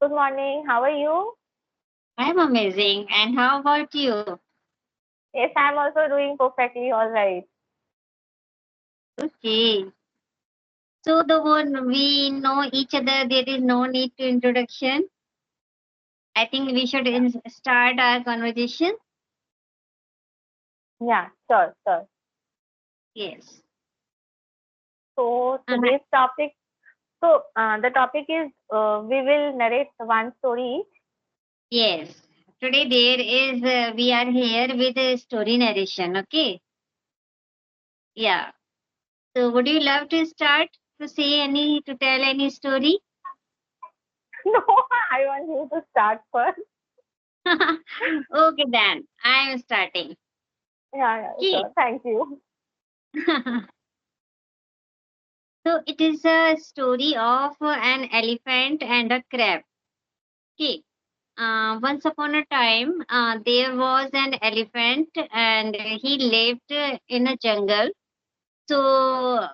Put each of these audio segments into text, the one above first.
Good morning. How are you? I'm amazing. And how about you? Yes, I'm also doing perfectly all right. Okay. So the one we know each other, there is no need to introduction. I think we should start our conversation. Yeah, sure. Yes. So Uh, the topic is we will narrate one story each. yes. Today there is we are here with a story narration. Okay. Yeah. So would you love to start to tell any story? No, I want you to start first. Okay then. I am starting. Yeah, Okay. sure. Thank you. So it is a story of an elephant and a crab. Okay. Once upon a time, there was an elephant and he lived in a jungle. So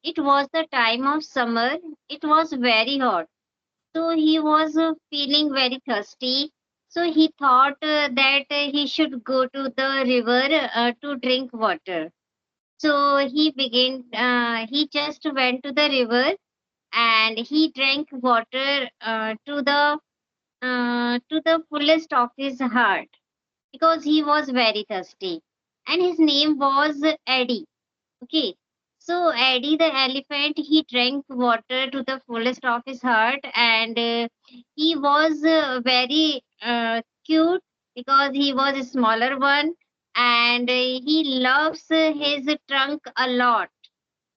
it was the time of summer. It was very hot. So he was feeling very thirsty. So he thought that he should go to the river to drink water. So he just went to the river and he drank water to the fullest of his heart because he was very thirsty. And his name was Eddie. Okay. So Eddie the elephant, he drank water to the fullest of his heart, and he was very cute because he was a smaller one, and he loves his trunk a lot.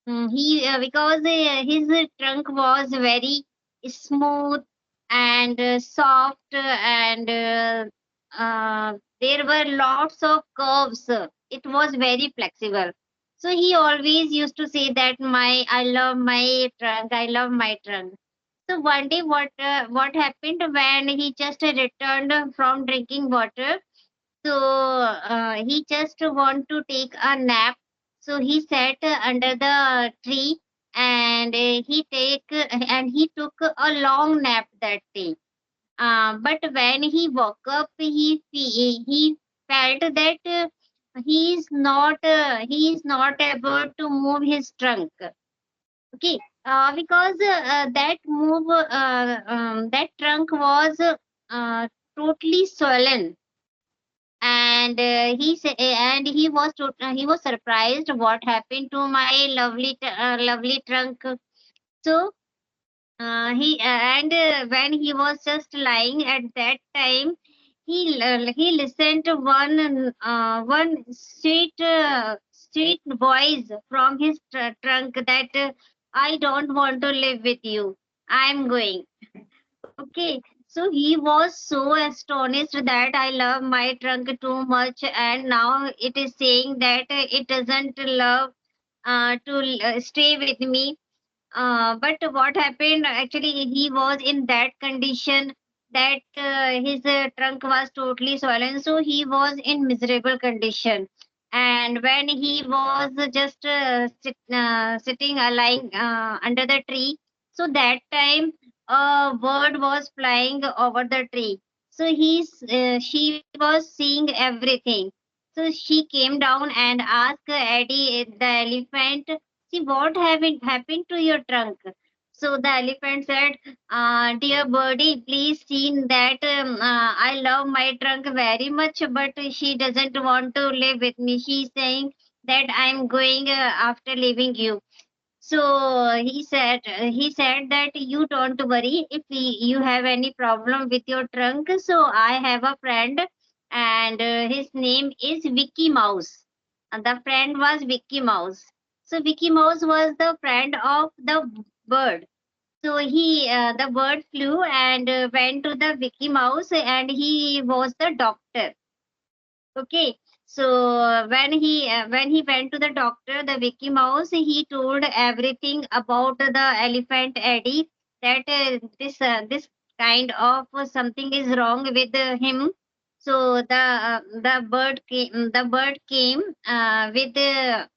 He because his trunk was very smooth and soft and there were lots of curves. It was very flexible. So he always used to say that my I love my trunk, I love my trunk. So one day what happened when he just returned from drinking water, so he just want to take a nap. So he sat under the tree and he took a long nap that day. But when he woke up, he felt that he is not able to move his trunk. Okay, because that trunk was totally swollen and he was surprised what happened to my lovely trunk. So when he was just lying at that time, he listened to one sweet voice from his trunk that I don't want to live with you, I'm going. Okay, so he was so astonished that I love my trunk too much, and now it is saying that it doesn't love to stay with me. But what happened actually, he was in that condition that his trunk was totally swollen, so he was in miserable condition. And when he was just sitting lying under the tree, so that time a bird was flying over the tree. So she was seeing everything. So she came down and asked Eddie the elephant, see what happened to your trunk. So the elephant said, dear birdie, please see that I love my trunk very much, but she doesn't want to live with me. She's saying that I'm going after leaving you. So he said that you don't worry if you have any problem with your trunk. So I have a friend, and his name is Vicky Mouse. And the friend was Vicky Mouse. So Vicky Mouse was the friend of the bird. So the bird flew and went to the Vicky Mouse, and he was the doctor. Okay, so when he went to the doctor, the Vicky Mouse, he told everything about the elephant Eddie, that this kind of something is wrong with him. So the bird came with the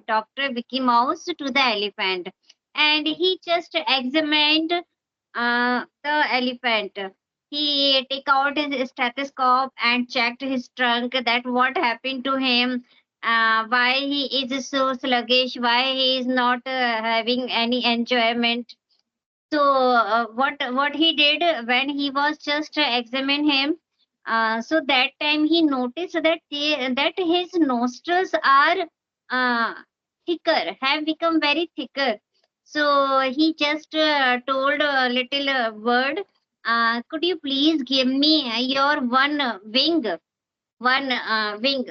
doctor Vicky Mouse to the elephant, and he just examined the elephant. He take out his stethoscope and checked his trunk that what happened to him, why he is so sluggish, why he is not having any enjoyment. So what he did when he was just examine him, so that time he noticed that that his nostrils are uh, thicker, have become very thicker. So he just told a little word, could you please give me your one wing, one wing,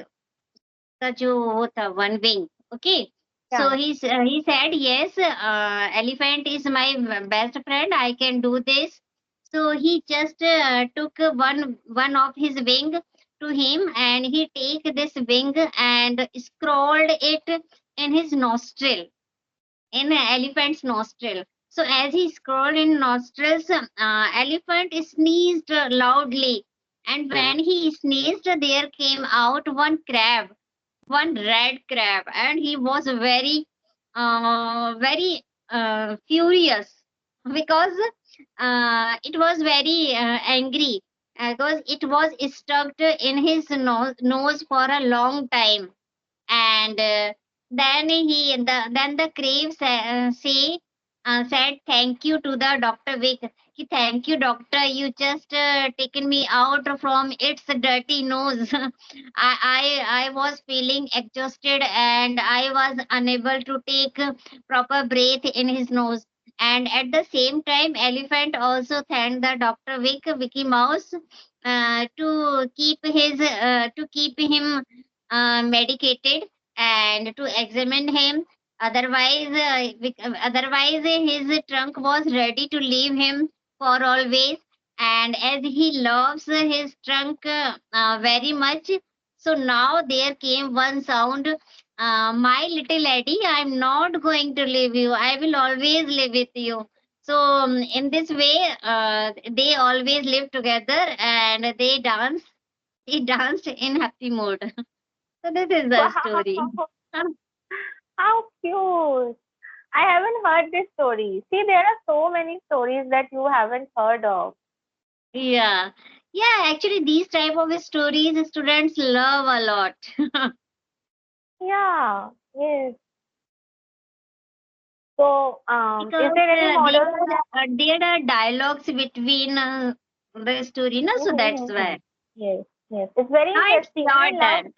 का जो वो था one wing. Okay, so Yeah. he said yes, elephant is my best friend, I can do this. So he just took one of his wing to him, and he take this wing and scrolled it in his nostril, in an elephant's nostril. So as he scrolled in nostrils, elephant sneezed loudly, and when he sneezed there came out one crab, one red crab, and he was very furious because it was very angry, because it was stuck in his nose for a long time. And then then the crave said thank you to the doctor Vic. Thank you doctor, you just taken me out from its dirty nose. I was feeling exhausted and I was unable to take proper breath in his nose. And at the same time elephant also thanked the doctor Vicky Mouse to keep him medicated and to examine him. Otherwise, otherwise his trunk was ready to leave him for always. And as he loves his trunk very much, so now there came one sound. My little Eddie, I'm not going to leave you. I will always live with you. So in this way, they always live together and they dance. They danced in happy mode. So this is the story. Wow. How cute. I haven't heard this story. See, there are so many stories that you haven't heard of. Yeah. Yeah, actually these type of stories students love a lot. Yeah. Yes. So, is Because there any model? there are dialogues between the story, no? So that's Mhm. why. Yes. Yes. It's very Now it's interesting. I your love. turn.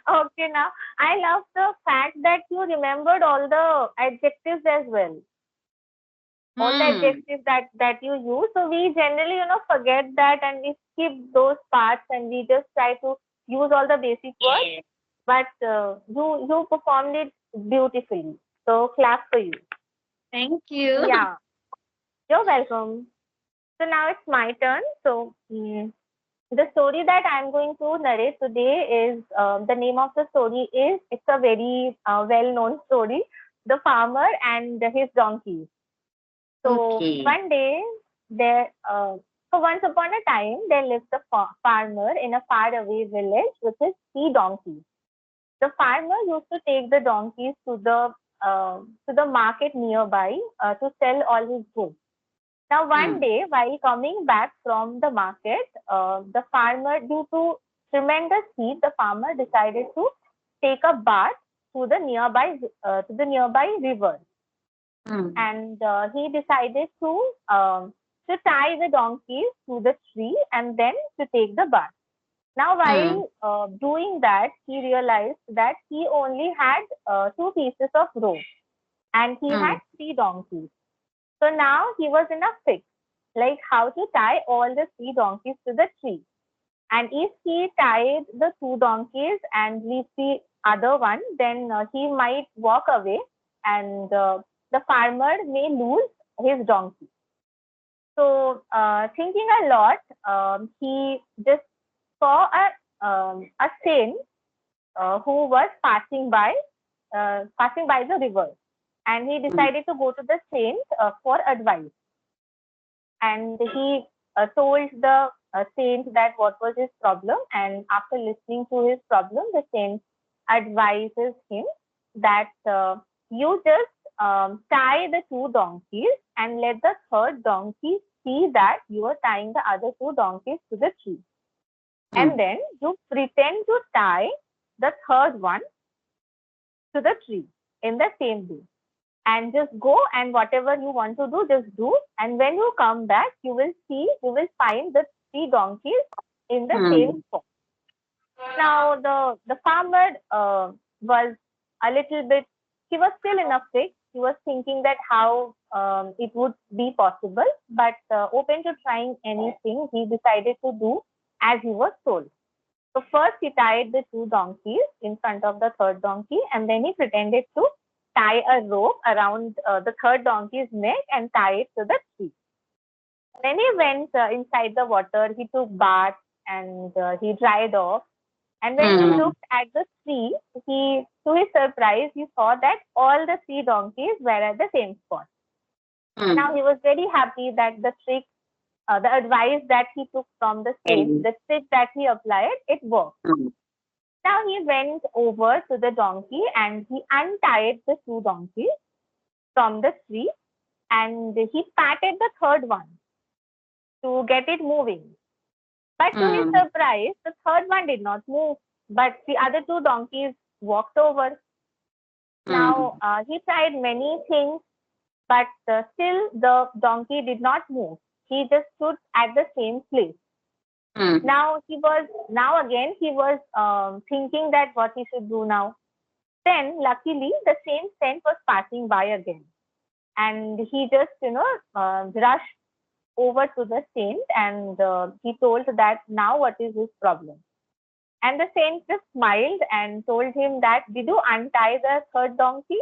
Okay, now I love the fact that you remembered all the adjectives as well. All the Hmm. adjectives that you use. So we generally, forget that and we skip those parts and we just try to use all the basic words. Yeah. But you performed it beautifully. So clap for you. Thank you. Yeah, you're welcome. So now it's my turn. So the story that I'm going to narrate today is the name of the story is it's a very well-known story, The Farmer and His Donkey. So Okay. one day, there. So once upon a time, there lived a farmer in a faraway village with his 3 donkeys. The farmer used to take the donkeys to the market nearby to sell all his goods. Now one Hmm. day, while coming back from the market, the farmer, due to tremendous heat, the farmer decided to take a bath to the nearby river, Hmm. and he decided to tie the donkeys to the tree and then to take the bath. Now, Hmm. while doing that, he realized that he only had 2 pieces of rope and he had Hmm. 3 donkeys. So now he was in a fix, like how to tie all the 3 donkeys to the tree. And if he tied the 2 donkeys and leave the other one, then he might walk away and the farmer may lose his donkey. So, thinking a lot, he just saw a saint who was passing by the river, and he Hmm. decided to go to the saint for advice. And he told the saint that what was his problem, and after listening to his problem, the saint advises him that you just tie the two donkeys and let the third donkey see that you are tying the other two donkeys to the tree. And mm, then you pretend to tie the third one to the tree in the same way. And just go and whatever you want to do, just do. And when you come back, you will find the three donkeys in the same mm, spot. Now the farmer was a little bit. He was still in a fix. He was thinking that how it would be possible, but open to trying anything, he decided to do as he was told. So first he tied the two donkeys in front of the third donkey, and then he pretended to tie a rope around the third donkey's neck and tie it to the tree. Then he went inside the water. He took bath and he dried off. And when he mm, looked at the tree, to his surprise, he saw that all the three donkeys were at the same spot. Now mm. he was very happy that the advice that he took from the sage, And, the trick that he applied, it worked. mm, Now he went over to the donkey and he untied the two donkeys from the tree and he patted the third one to get it moving. But to his mm, surprise, the third one did not move, but the other two donkeys walked over. mm, Now he tried many things, but still the donkey did not move. He just stood at the same place. mm, Now again he was thinking that what he should do now. Then luckily the same saint was passing by again, and he just rushed over to the saint and he told that now what is his problem. And the saint just smiled and told him that did you untie the third donkey?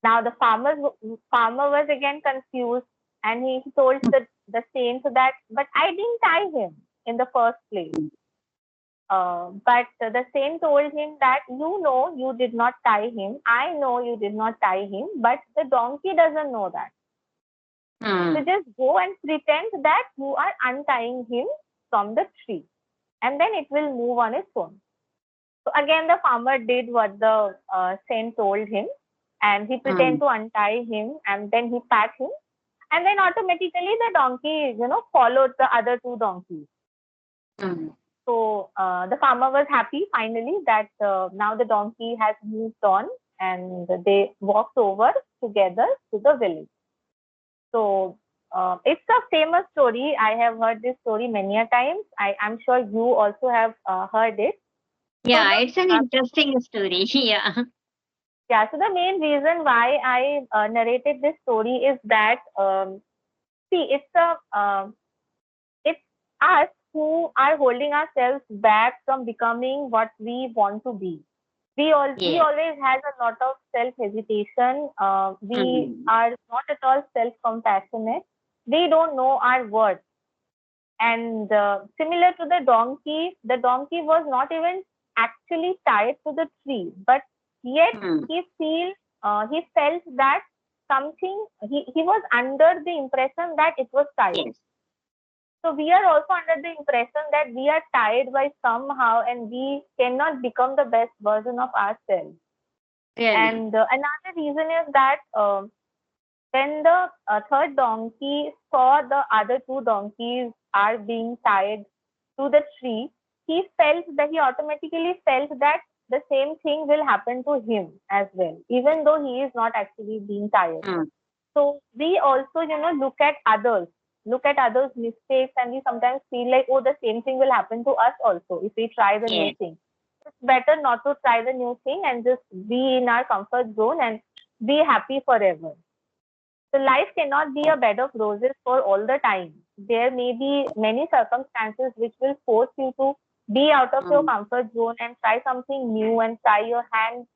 Now the farmer was again confused and he told the saint that but I didn't tie him in the first place. But the saint told him that you know you did not tie him. I know you did not tie him, but the donkey doesn't know that. So mm, just go and pretend that you are untying him from the tree, and then it will move on its own. So again, the farmer did what the saint told him, and he pretended mm, to untie him, and then he pat him, and then automatically the donkey, followed the other two donkeys. mm. So the farmer was happy finally that now the donkey has moved on, and they walked over together to the village. So it's a famous story. I have heard this story many a times. I'm sure you also have heard it. So Yeah, it's an interesting story. Yeah. so the main reason why I narrated this story is that see, it's us who are holding ourselves back from becoming what we want to be. We Yes. always has a lot of self hesitation. We Mm, are not at all self compassionate. We don't know our worth. And similar to the donkey was not even actually tied to the tree, but yet mm. he felt that something he was under the impression that it was tied. Yes. So we are also under the impression that we are tied by somehow and we cannot become the best version of ourselves. Really. And another reason is that when the third donkey saw the other two donkeys are being tied to the tree, he automatically felt that the same thing will happen to him as well, even though he is not actually being tied. Mm, So we also, look at others' mistakes, and we sometimes feel like, oh, the same thing will happen to us also if we try the new Yes. thing. It's better not to try the new thing and just be in our comfort zone and be happy forever. So life cannot be a bed of roses for all the time. There may be many circumstances which will force you to be out of your mm, comfort zone and try something new and try your hand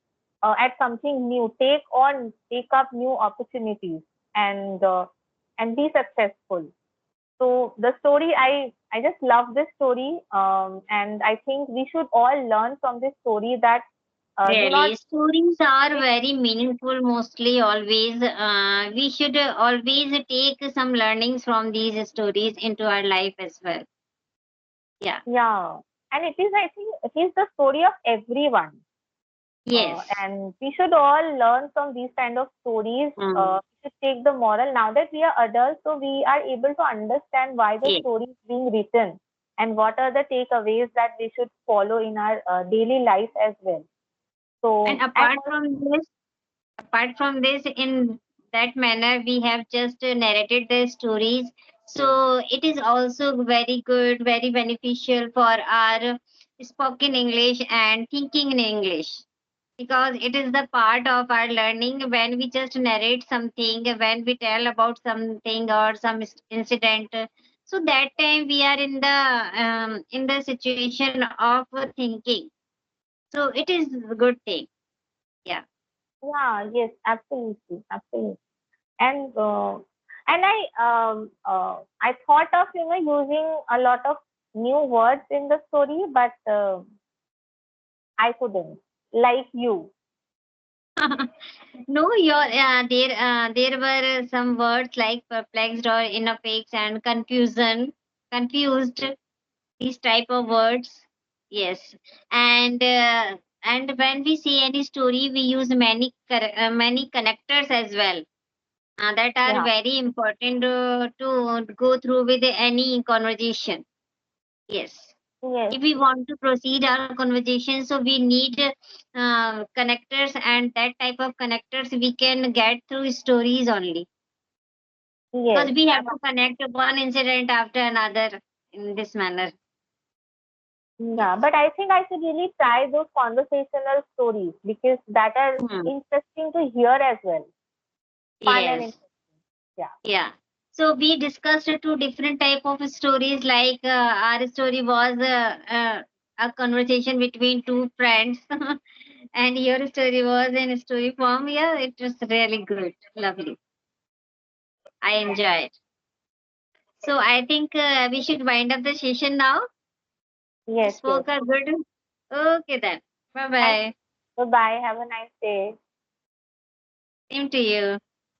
at something new. Take up new opportunities and be successful. So the story, I just love this story, and I think we should all learn from this story that do not Really, stories are very meaningful, mostly always. We should always take some learnings from these stories into our life as well. Yeah. yeah, and it is I think it is the story of everyone. Yes. And we should all learn from these kind of stories. Mm. We should take the moral now that we are adults, so we are able to understand why the Yes. story is being written and what are the takeaways that we should follow in our daily life as well. And So, and apart from this, in that manner, we have just narrated the stories. So it is also very good, very beneficial for our spoken English and thinking in English, because it is the part of our learning. When we just narrate something, when we tell about something or some incident, so that time we are in the situation of thinking. So it is a good thing. Yeah. yeah, yes, absolutely, absolutely. And I thought of using a lot of new words in the story, but I couldn't. Like you, No, there were some words like perplexed or inaffix and confused. These type of words, yes. And when we see any story, we use many connectors as well. That are yeah, very important to go through with any conversation. Yes. yes, If we want to proceed our conversation, so we need connectors, and that type of connectors we can get through stories only, because yes. we have to connect one incident after another in this manner. Yeah, Yes. but I think I should really try those conversational stories because that are Mm. interesting to hear as well. Fun and Yes. interesting. Yeah. Yeah. So we discussed two different type of stories. Like our story was a conversation between two friends, and your story was in story form. Yeah, it was really good, lovely. I enjoyed. So I think we should wind up the session now. We Yes, yes. spoke a good. Okay then. Bye Thank bye. you. Bye. Have a nice day. Same to you.